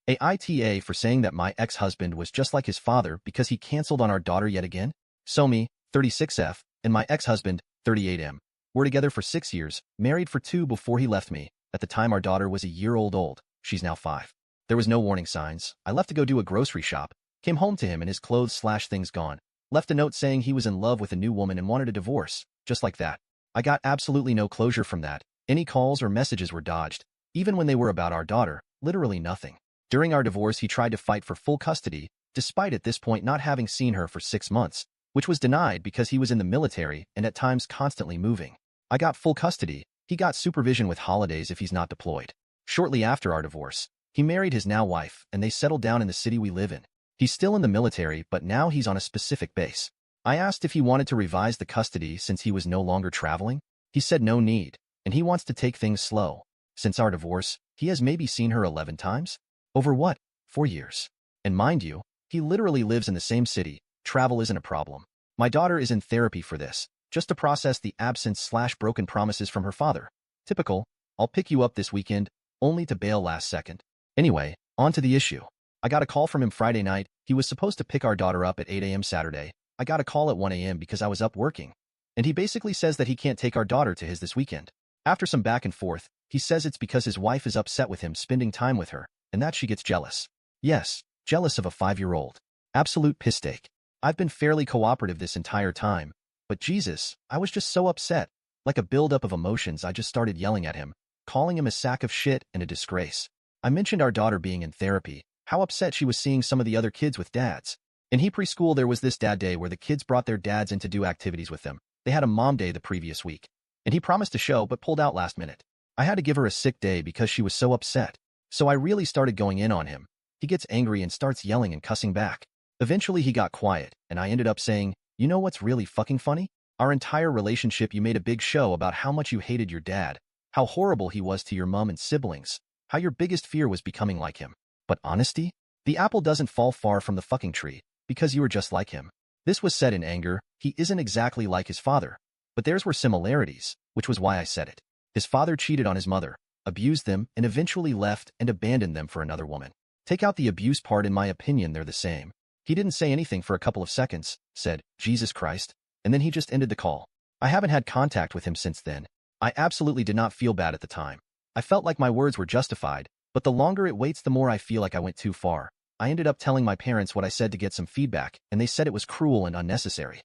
AITA for saying that my ex-husband was just like his father because he canceled on our daughter yet again? So me, 36F, and my ex-husband, 38M, were together for 6 years, married for 2 before he left me. At the time our daughter was a year old. She's now 5. There was no warning signs. I left to go do a grocery shop, came home to him and his clothes/things gone, left a note saying he was in love with a new woman and wanted a divorce, just like that. I got absolutely no closure from that. Any calls or messages were dodged. Even when they were about our daughter, literally nothing. During our divorce, he tried to fight for full custody, despite at this point not having seen her for 6 months, which was denied because he was in the military and at times constantly moving. I got full custody. He got supervision with holidays if he's not deployed. Shortly after our divorce, he married his now wife and they settled down in the city we live in. He's still in the military, but now he's on a specific base. I asked if he wanted to revise the custody since he was no longer traveling. He said no need, and he wants to take things slow. Since our divorce, he has maybe seen her 11 times? Over what? 4 years. And mind you, he literally lives in the same city. Travel isn't a problem. My daughter is in therapy for this, just to process the absence/broken promises from her father. Typical, I'll pick you up this weekend, only to bail last second. Anyway, on to the issue. I got a call from him Friday night. He was supposed to pick our daughter up at 8 a.m. Saturday. I got a call at 1 a.m. because I was up working. And he basically says that he can't take our daughter to his this weekend. After some back and forth, he says it's because his wife is upset with him spending time with her, and that she gets jealous. Yes, jealous of a 5-year-old. Absolute piss-take. I've been fairly cooperative this entire time, but Jesus, I was just so upset. Like a buildup of emotions, I just started yelling at him, calling him a sack of shit and a disgrace. I mentioned our daughter being in therapy, how upset she was seeing some of the other kids with dads. In preschool there was this dad day where the kids brought their dads in to do activities with them. They had a mom day the previous week, and he promised to show but pulled out last minute. I had to give her a sick day because she was so upset. So I really started going in on him. He gets angry and starts yelling and cussing back. Eventually he got quiet, and I ended up saying, you know what's really fucking funny? Our entire relationship you made a big show about how much you hated your dad, how horrible he was to your mom and siblings, how your biggest fear was becoming like him. But honesty? The apple doesn't fall far from the fucking tree, because you were just like him. This was said in anger. He isn't exactly like his father, but theirs were similarities, which was why I said it. His father cheated on his mother, abused them, and eventually left and abandoned them for another woman. Take out the abuse part, in my opinion, they're the same. He didn't say anything for a couple of seconds, said, Jesus Christ, and then he just ended the call. I haven't had contact with him since then. I absolutely did not feel bad at the time. I felt like my words were justified, but the longer it waits, the more I feel like I went too far. I ended up telling my parents what I said to get some feedback, and they said it was cruel and unnecessary.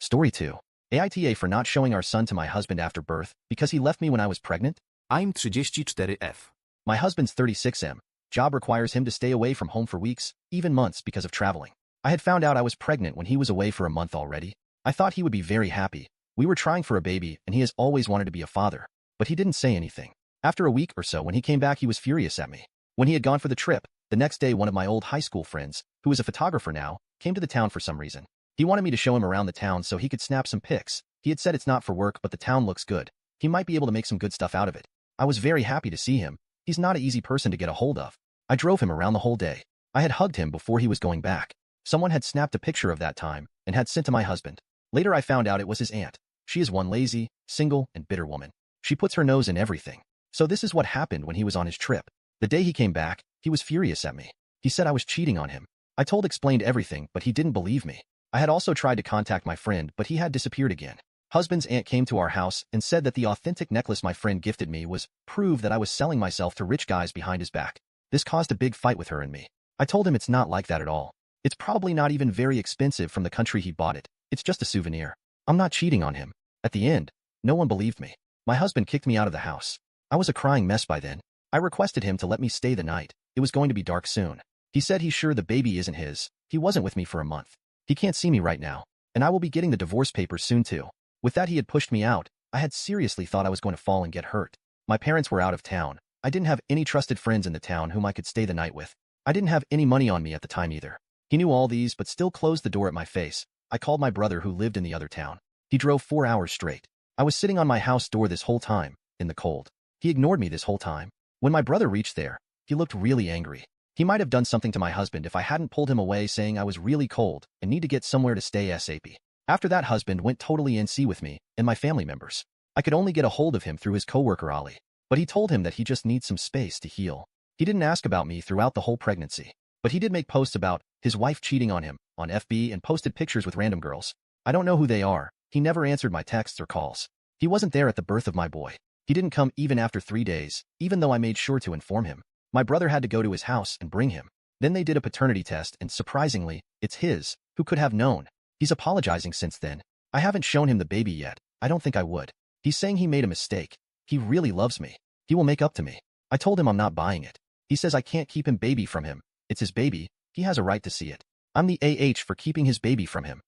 Story 2. AITA for not showing our son to my husband after birth because he left me when I was pregnant? I'm 34F. My husband's 36M. Job requires him to stay away from home for weeks, even months because of traveling. I had found out I was pregnant when he was away for a month already. I thought he would be very happy. We were trying for a baby, and he has always wanted to be a father. But he didn't say anything. After a week or so, when he came back, he was furious at me. When he had gone for the trip, the next day one of my old high school friends, who is a photographer now, came to the town for some reason. He wanted me to show him around the town so he could snap some pics. He had said it's not for work, but the town looks good. He might be able to make some good stuff out of it. I was very happy to see him. He's not an easy person to get a hold of. I drove him around the whole day. I had hugged him before he was going back. Someone had snapped a picture of that time and had sent to my husband. Later I found out it was his aunt. She is one lazy, single, and bitter woman. She puts her nose in everything. So this is what happened when he was on his trip. The day he came back, he was furious at me. He said I was cheating on him. I explained everything, but he didn't believe me. I had also tried to contact my friend, but he had disappeared again. Husband's aunt came to our house and said that the authentic necklace my friend gifted me was proof that I was selling myself to rich guys behind his back. This caused a big fight with her and me. I told him it's not like that at all. It's probably not even very expensive from the country he bought it. It's just a souvenir. I'm not cheating on him. At the end, no one believed me. My husband kicked me out of the house. I was a crying mess by then. I requested him to let me stay the night. It was going to be dark soon. He said he's sure the baby isn't his. He wasn't with me for a month. He can't see me right now. And I will be getting the divorce papers soon too. With that, he had pushed me out. I had seriously thought I was going to fall and get hurt. My parents were out of town. I didn't have any trusted friends in the town whom I could stay the night with. I didn't have any money on me at the time either. He knew all these but still closed the door at my face. I called my brother who lived in the other town. He drove 4 hours straight. I was sitting on my house door this whole time, in the cold. He ignored me this whole time. When my brother reached there, he looked really angry. He might have done something to my husband if I hadn't pulled him away saying I was really cold and need to get somewhere to stay ASAP. After that, husband went totally NC with me and my family members. I could only get a hold of him through his coworker Ali, but he told him that he just needs some space to heal. He didn't ask about me throughout the whole pregnancy. But he did make posts about his wife cheating on him on FB and posted pictures with random girls. I don't know who they are. He never answered my texts or calls. He wasn't there at the birth of my boy. He didn't come even after 3 days, even though I made sure to inform him. My brother had to go to his house and bring him. Then they did a paternity test and surprisingly, it's his. Who could have known? He's apologizing since then. I haven't shown him the baby yet. I don't think I would. He's saying he made a mistake. He really loves me. He will make up to me. I told him I'm not buying it. He says I can't keep him baby from him. It's his baby. He has a right to see it. I'm the AH for keeping his baby from him.